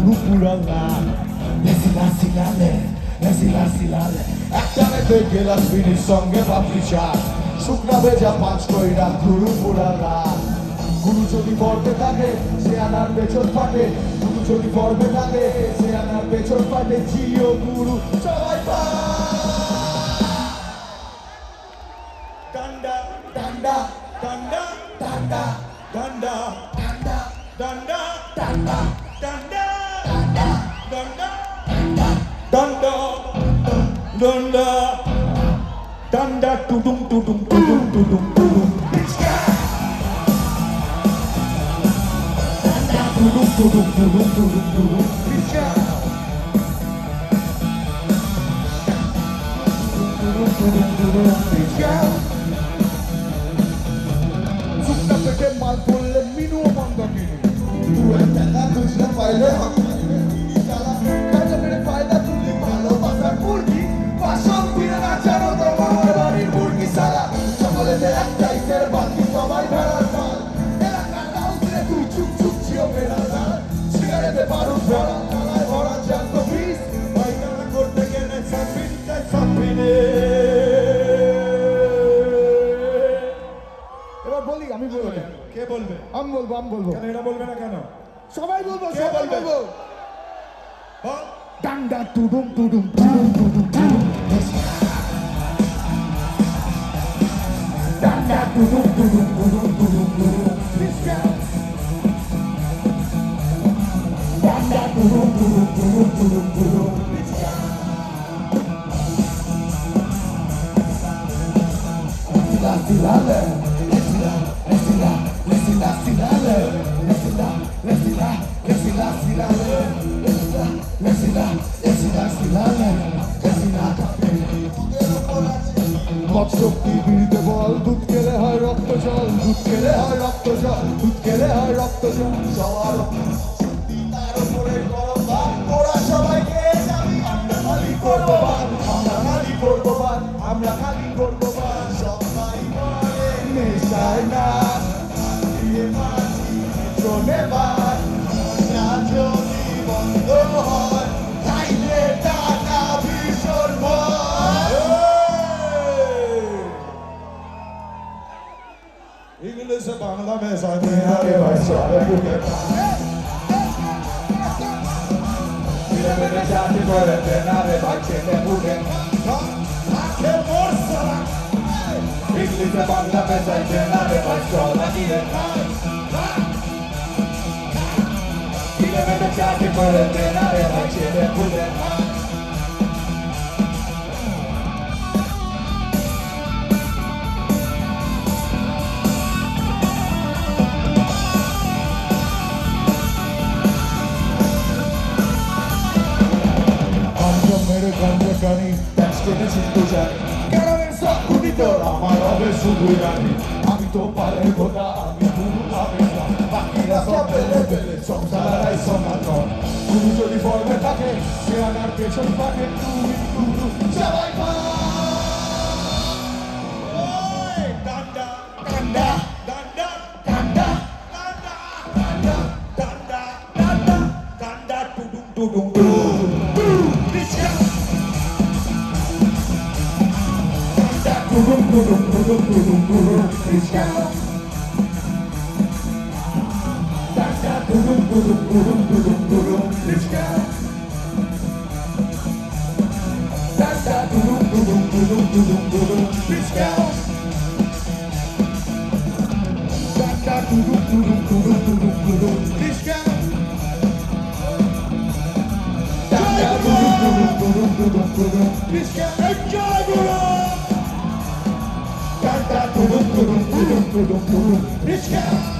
Purala, silale একটানেতে গেলাস ফিনির সঙ্গে বাপি চা শুকনা ভেজা পাঁচ কইরা গুরু পুরালা গুরু যদি পড়তে থাকে সে আনার পেছন ফাটে গুরু যদি পড়বে থাকে সে আনার পেছন ফাটে জিও গুরু সবাই পা ডান্ডা ডান্ডা ডান্ডা ডান্ডা ডান্ডা ডান্ডা ডান্ডা ডান্ডা ডান্ডা ডান্ডা Danda, danda, danda, tudum, tudum, tudum, tudum, tudum. Danda, tudum, tudum, tudum, tudum, tudum. Sukta pete mal bolle minu manda minu. Tu entenda tu se faile. এবার বলি আমি বলবো কে বলবে আমি বলবো কেন এটা বলবে না কেন সবাই বলবো সবাই বলবো ডান্ডা টুডুম টুডুম টুডুম টুডুম টুডুম ডান্ডা টুডুম টুডুম টুডুম টুডুম টুডুম ডান্ডা টুডুম টুডুম টুডুম টুডুম টুডুম Silale, শক্তি বিড়িতে বল দুধ খেলে হয় রক্ত জল দুধ খেলে হয় রক্ত জল দুধ খেলে হয় রক্ত জল সবার শক্তি তার উপরে গরম ভাত ওরা সবাই খেয়ে যাবি আমরা খালি করবো ভাত আমরা খালি করবো ভাত আমরা খালি করবো ভাত সবাই বলে নেশায় না দিয়ে মাছি চলে ভাত না যদি বন্ধ হয় তাইলে টাকা ভীষণ English বাংলা মেশা নিয়ে আরে ভাই চলে বুকে Mira me llame por el denare ভাই ছেলে বুকে আকে মোরসলা English বাংলা মেশা নিয়ে আরে ভাই চলে নিয়ে Mira me llame por el denare ভাই ছেলে বুকে মেরে গন্ধে গানি ট্যাক্স টেনেছিস তো জানি কারণের সব খুঁটি তোর আমার হবে শুধুই রানি আমি তো পারে গোটা আমি গুরু হবে না বাকিরা সব পেলে পেলে সংসারাই সমান্তর গুরু যদি পড়বে থাকে সে আনার পেছন পাকে তুমি গুরু সবাই ডান্ডা ডান্ডা ডান্ডা ডান্ডা ডান্ডা ডান্ডা ডান্ডা ডান্ডা ডান্ডা টুডুম টুডুম Tudum tudum tudum tudum tudum Krishna Danda tudum tudum tudum tudum tudum Krishna Danda tudum tudum tudum tudum tudum Krishna Danda tudum tudum tudum tudum tudum Krishna Danda tudum tudum tudum tudum tudum Krishna Enjoy Guru Tudum tudum tudum tudum tudum tudum.